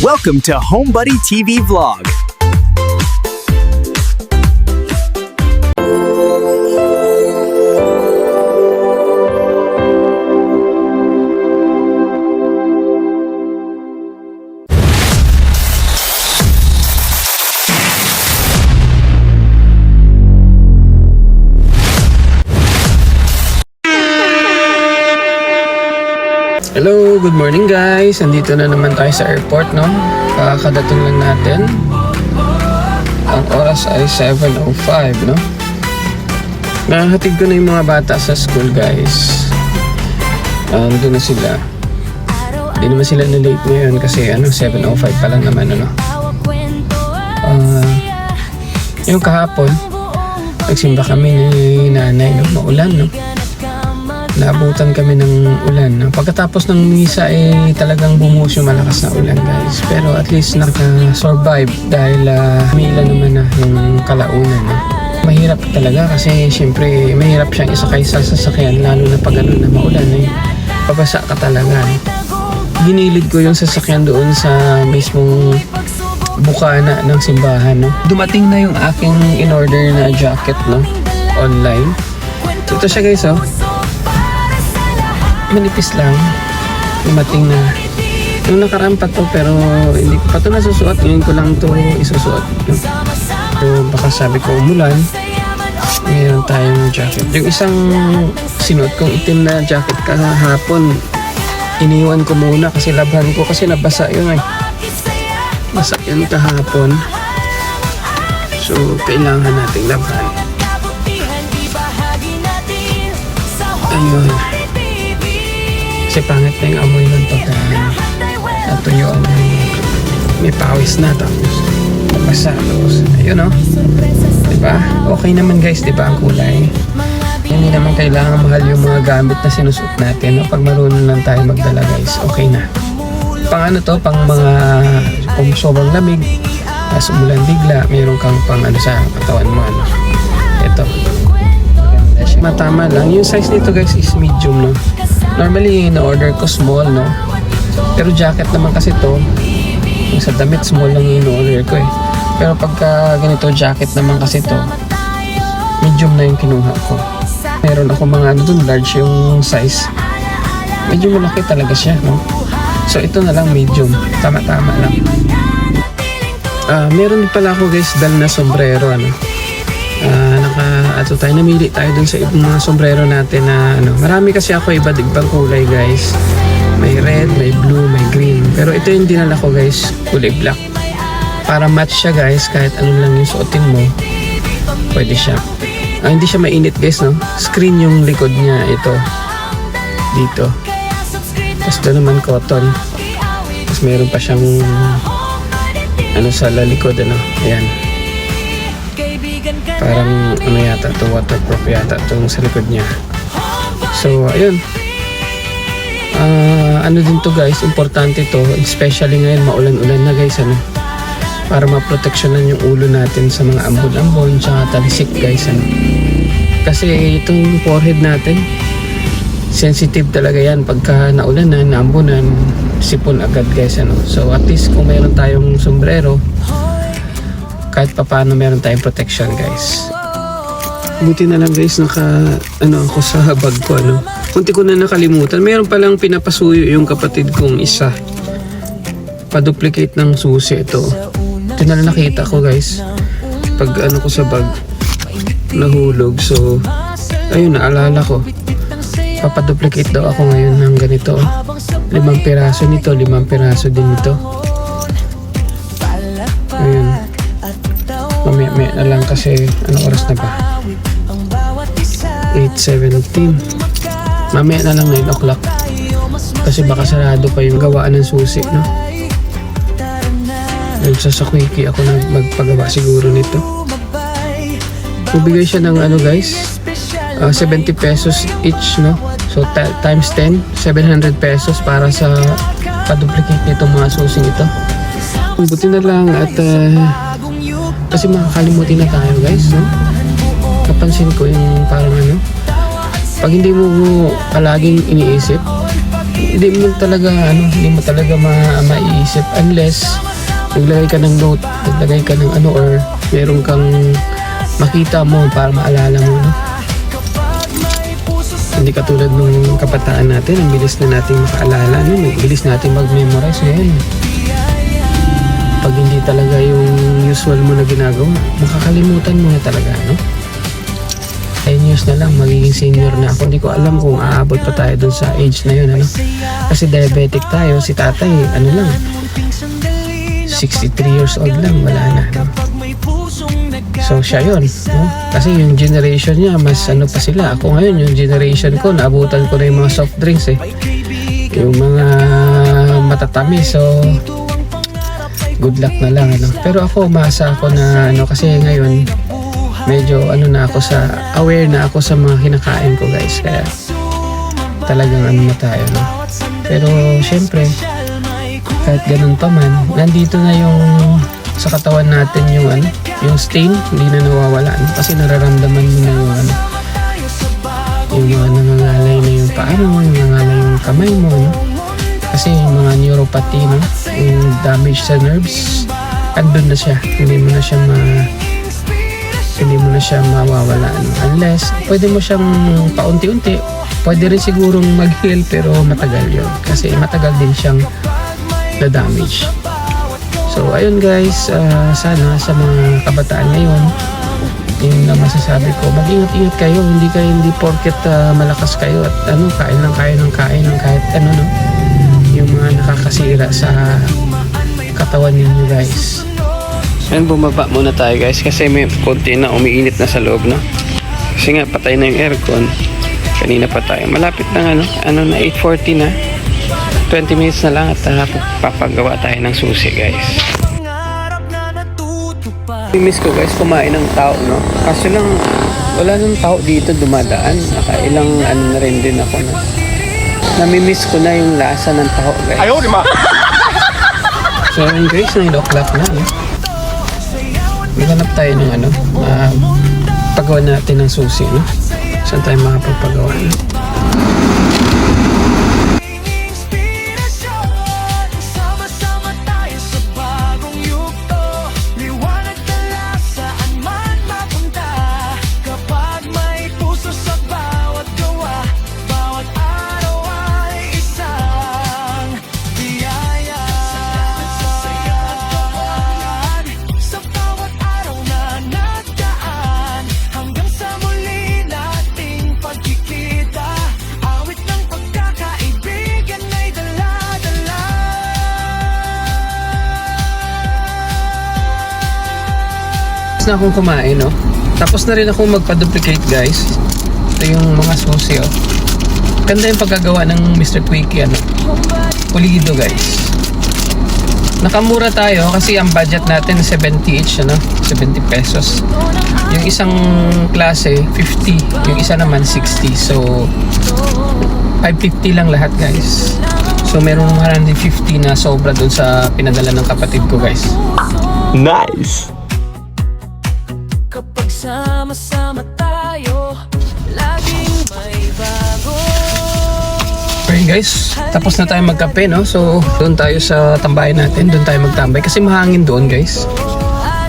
Welcome to HomeBuddy TV Vlog. Hello, good morning guys. Andito na naman tayo sa airport, no? Kakadating lang natin. Ang oras ay 7:05, no? Nahatid ko na yung mga bata sa school, guys. Andun na sila. Hindi naman sila na late ngayon kasi 7:05 pa lang naman, ano? Yung kahapon, nagsimba kami ni nanay, no? Maulan, no? Naabutan kami ng ulan. Pagkatapos ng misa talagang bumuhos yung malakas na ulan, guys. Pero at least naka-survive dahil umila naman na yung kalaunan. Mahirap talaga kasi syempre mahirap siyang isakay sa sasakyan lalo na pag na maulan. Pabasa ka talaga. Ginilid ko yung sasakyan doon sa mismong bukana ng simbahan. Dumating na yung aking in-order na jacket, online. Ito siya, guys, manipis lang, dumating na. Nung nakaraan pa to pero hindi ko pa to nasusuot, ngayon ko lang to isusuot. So baka sabi ko umulan, mayroon tayong jacket. Yung isang sinuot kong itim na jacket kahapon, iniwan ko muna kasi labhan ko kasi nabasa yun basa yun kahapon. So kailangan nating labhan. Ayun, kasi pangit na yung amoy nun pag natuyo ang may pawis na tapos mabasa tapos ayun, diba? Okay naman, guys, diba ang kulay? Hindi naman kailangan mahal yung mga gamit na sinusuot natin, pag marunong lang tayo magdala, guys, okay na. Pang pang mga kung sobrang lamig tapos umulan bigla, mayroon kang pang sa katawan mo, ito matama lang. Yung size nito, guys, is medium, Normally, na-order ko small, Pero jacket naman kasi to, yung sa damit, small lang yung in-order ko, Pero pagka ganito, jacket naman kasi to, medium na yung kinuha ko. Meron ako mga dun, large yung size. Medyo malaki talaga siya, So, ito na lang, medium. Tama-tama lang. Meron din pala ako, guys, dal na sombrero, namili tayo dun sa ibang mga sombrero natin na marami kasi ako iba't-ibang kulay, guys. May red, may blue, may green. Pero ito yung dinala ko, guys, kulay black. Para match siya, guys, kahit anong lang yung suotin mo, pwede siya. Hindi siya mainit, guys, Screen yung likod niya, ito. Dito. Tapos doon naman cotton. Tapos meron pa siyang sa lalikod, ayan. Parang yata to, waterproof yata itong sa likod niya. So ayun, din to, guys, importante to, especially ngayon maulan-ulan na, guys, para maproteksyonan yung ulo natin sa mga ambon-ambon tsaka talisik, guys, kasi itong forehead natin sensitive talaga yan pagka naulanan, naambunan, sipon agad, guys, so at least kung mayroon tayong sombrero, kahit pa paano meron tayong protection, guys. Buti na lang, guys, ako sa bag ko, Kunti ko na nakalimutan. Meron palang pinapasuyo yung kapatid kong isa. Pa-duplicate ng susi ito. Ito na nakita ko, guys. Pag ko sa bag, nahulog. So, ayun, naalala ko. Papaduplicate daw ako ngayon ng ganito. 5 piraso nito, 5 piraso din nito. Ayun. Mamaya na lang kasi oras na ba? 8:17. Mamaya na lang 9 o'clock kasi baka sarado pa yung gawaan ng susi, Ayun, sa Quickie ako magpagawa siguro nito. Bibigay siya ng guys, 70 pesos each, So times 10, 700 pesos para sa pa-duplicate nitong mga susing ito. Buti na lang at kasi makakalimutin na tayo, guys, Napansin ko yung parang pag hindi mo palaging iniisip, hindi mo talaga maiisip unless naglagay ka ng note, naglagay ka ng ano, or meron kang makita mo para maalala mo, no? Hindi katulad nung kabataan natin, ang bilis na nating makaalala, no? Ang bilis nating mag-memorize. Ngayon, pag hindi talaga yung usual mo na ginagawa, makakalimutan mo na talaga, no? 10 years na lang, magiging senior na ako. Hindi ko alam kung aabot pa tayo dun sa age na yun, ano? Kasi diabetic tayo, si tatay, ano lang, 63 years old lang, wala na, no? So siya yun, no? Kasi yung generation niya mas ano pa sila. Ako ngayon, yung generation ko, naabutan ko na yung mga soft drinks eh, yung mga matatamis. So good luck na lang, ano? Pero ako, umasa ako na ano, kasi ngayon medyo ano na ako, sa aware na ako sa mga kinakain ko, guys. Kaya talagang ano na tayo, no? Pero syempre, kahit ganun pa man, nandito na yung sa katawan natin yung ano, yung stain, hindi na nawawala, no? Kasi nararamdaman mo na yung ano, yung mga nangangalay na yung paa mo, yung nangangalay yung kamay mo, no? Kasi yung mga neuropathy, no? Yung damage sa nerves, andun na siya, hindi mo na siya mawawala, no? Unless pwede mo siyang paunti-unti, pwede rin sigurong mag-heal, pero matagal yun kasi matagal din siyang na-damage. So ayun guys, sana sa mga kabataan ngayon, yun na masasabi ko, mag-ingat-ingat kayo, hindi porket malakas kayo at ano, kain ng kahit ano, no? Yung mga nakakasira sa katawan ninyo, guys. Ayun, bumaba muna tayo, guys, kasi may konti na umiinit na sa loob, no? Kasi nga patay na yung aircon, kanina pa tayo, malapit na ano na 8:40 na, 20 minutes na lang at papagawa tayo ng susi, guys. Miss ko, guys, kumain ng tao, no? Kaso lang wala nang tao dito dumadaan, nakailang ano na rin din ako na namimiss ko na yung lasa ng tao, guys. Ayaw, di ma! So ayun, guys, 9 o'clock na, no? Maghanap tayo ng ano, pagawa natin ng susi, no? Saan tayo makapagpagawa, no? Na akong kumain, no? Tapos na rin akong magpa-duplicate, guys. Ito yung mga susi, oh. Ganda yung paggagawa ng Mr. Quickie, ano? Pulido, guys. Nakamura tayo kasi ang budget natin 70 each, ano? 70 pesos. Yung isang klase 50, yung isa naman 60. So 550 lang lahat, guys. So merong 150 na sobra dun sa pinadala ng kapatid ko, guys. Nice! Kapag sama-sama tayo, laging may bago. Okay, guys, tapos na tayo magkape, no? So doon tayo sa tambayan natin, doon tayo magtambay kasi mahangin doon, guys.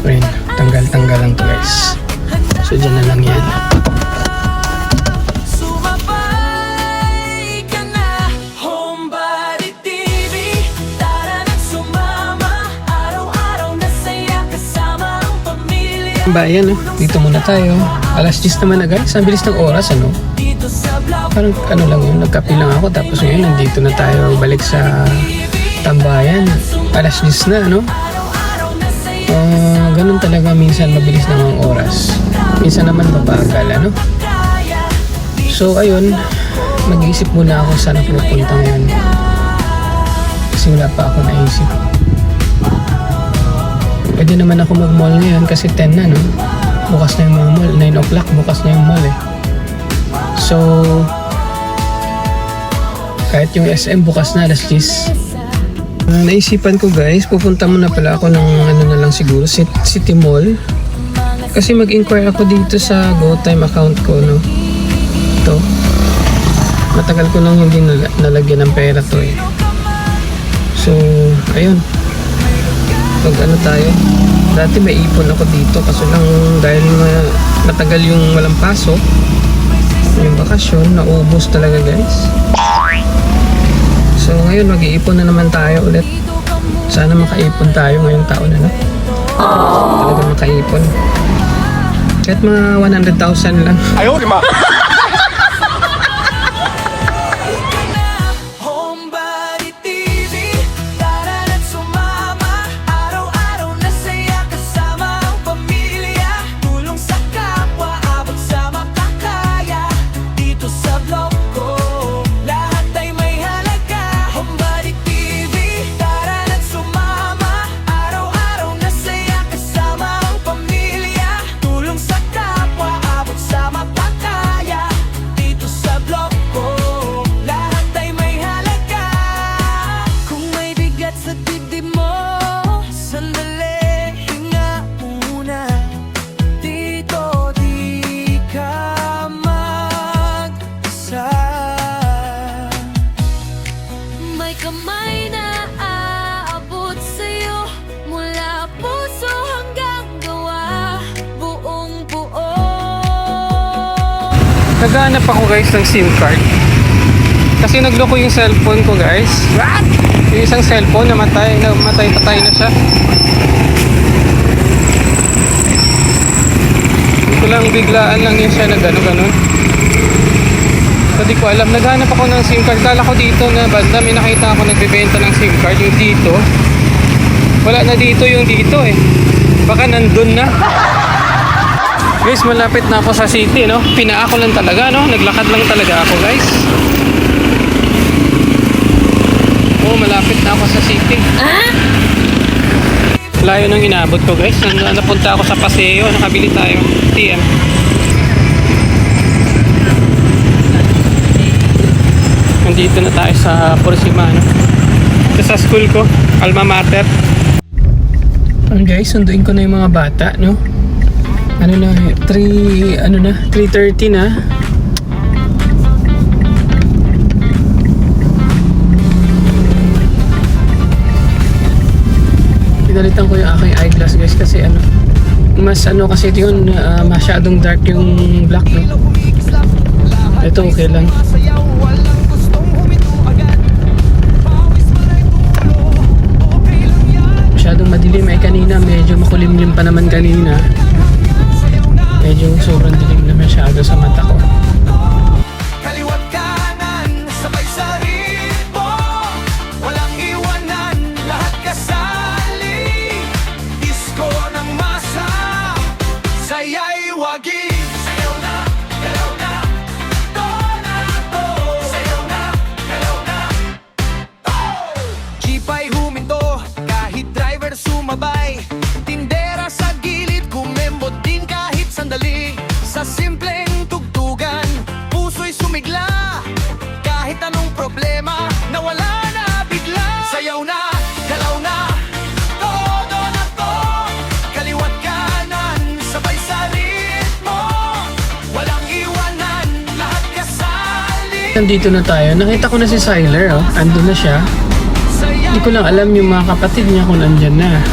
Ayun, tanggal lang to, guys. So dyan na lang yan. Sumabay ka na, Homebody TV. Tara na sumama, araw-araw na saya kasama ang pamilya. Tambayan, no? Dito muna tayo. Alas 10 naman na, guys. Ang bilis ng oras, ano? Dito sa vlog, Parang ano lang yun, nagkape lang ako. Tapos ngayon, nandito na tayo balik sa tambayan. Alas 10 na, no? Ganun talaga, minsan mabilis na ang oras, minsan naman mabagal, ano? So ayun, mag-iisip muna ako saan ako pupunta ngayon kasi wala pa ako naisip. Pwede naman ako mag-mall ngayon kasi 10 na, no? Bukas na yung mga mall, 9 o'clock bukas na yung mall, eh. So kahit yung SM bukas na alas 10. Naisipan ko, guys, pupunta muna pala ako ng ano na lang siguro, City Mall. Kasi mag-inquire ako dito sa GoTime account ko, no? Ito. Matagal ko nang hindi nalagyan ng pera to eh. So, ayun. Pag ano tayo, dati may ipon ako dito kaso lang dahil matagal yung walang pasok, yung bakasyon, naubos talaga guys. So ngayon mag-iipon na naman tayo ulit. Sana makaipon tayo ngayong taon na, no? Talaga makaipon. Kahit mga 100,000 lang. Ayaw, di ma. Homebody TV, tara na't sumama. Araw-araw na saya kasama ang pamilya. Tulong sa kapwa, abot sa makakaya. Dito sa vlog ko, lahat ay may halaga. Homebody TV, tara na't sumama. Araw-araw na saya kasama ang pamilya. Tulong sa kapwa, abot sa makakaya. Dito sa vlog ko, lahat ay may halaga. Kung may bigat sa dibdib mo, sandali, hinga muna. Dito di ka mag-isa. May kamay na aabot sa'yo, mula puso hanggang gawa, buong buo. Naghahanap ako guys ng SIM card. Kasi nagloko yung cellphone ko guys. Yung isang cellphone namatay patay na siya. Hindi ko lang biglaan lang yun siya na gano'n. So di ko alam, naghanap ako ng SIM card. Kala ko dito na banda may nakita ako nagbebenta ng SIM card. Yung dito, wala na dito yung dito eh. Baka nandun na. Guys, malapit na ako sa city, no? Pinaa ko lang talaga, no? Naglakad lang talaga ako, guys. Oh, malapit na ako sa city. Layo nang inabot ko, guys. Napunta ako sa Paseo, nakabili tayo. TM. Nandito na tayo sa Porcima, no? Ito sa school ko, Alma Mater. Guys, sunduin ko na yung mga bata, no? 3:30 na. Pinalitan ko yung aking eyeglass guys kasi mas kasi yun masyadong dark yung black, no? Ito okay lang. Masyadong madilim kanina, medyo makulimlim pa naman kanina. Medyo sobrang dilim na masyado sa mata ko. Kaliwat kanan, sabay sa ritmo. Walang iwanan, lahat kasali. Disco ng masa, saya'y wagi. Sayaw na, galaw na, to na to. Sayaw na, galaw na, to. Jeep ay huminto, kahit driver sumabay. Tindera sa gilid, kumembot din kahit sandali. Sa simpleng tugtugan, puso'y sumigla. Kahit anong problema, nawala na bigla. Sayaw na, galaw na, todo na to. Kaliwat kanan, sabay sa ritmo. Walang iwanan, lahat kasali. Nandito na tayo. Nakita ko na si Siler, oh. Andun na siya. Hindi ko lang alam yung mga kapatid niya kung nandyan na.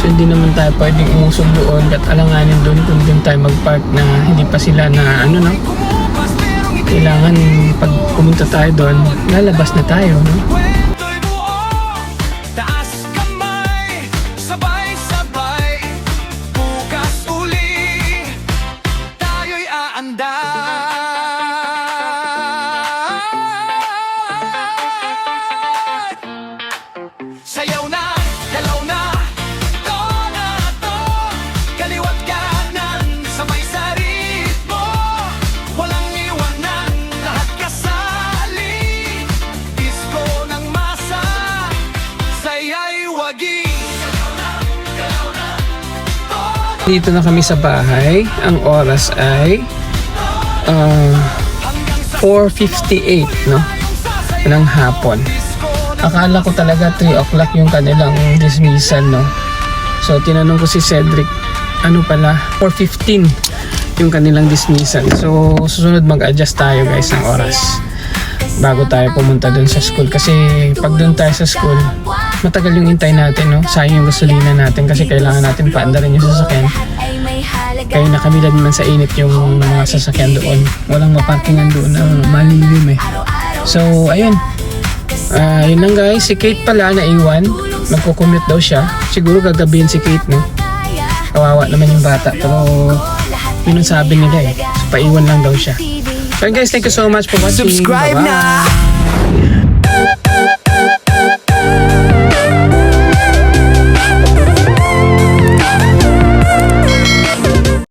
So hindi naman tayo pwedeng umusog doon at alanganin doon kung doon tayo mag-park na hindi pa sila na no? Kailangan pag pumunta tayo doon, lalabas na tayo, no? Kwento'y buo, taas kamay, sabay-sabay. Bukas uli, tayo'y aanday. Sayaw na, galaw na, to na to. Kaliwat kanan, sabay sa ritmo. Walang iwanan, lahat kasali. Disco ng masa, saya'y wagi. Sayaw na, galaw na, to na Dito na kami sa bahay. Ang oras ay 4:58, no? Ng hapon. Akala ko talaga 3 o'clock yung kanilang dismissal, no? So tinanong ko si Cedric, ano pala, 4:15 yung kanilang dismissal. So susunod mag-adjust tayo guys ng oras bago tayo pumunta dun sa school, kasi pag dun tayo sa school matagal yung hintay natin, no? Sayang yung gasolina natin kasi kailangan natin paandarin yung sasakyan. Kaya nakamilan naman sa init yung mga sasakyan doon, walang maparkingan doon, malilim eh. So ayun, yun lang guys. Si Kate pala naiwan, magko-commute daw siya, siguro gagabihin si Kate, no? Kawawa naman yung bata, pero yun ang sabi nila eh, so paiwan lang daw siya. So guys, thank you so much for watching. Subscribe Bye-bye. na!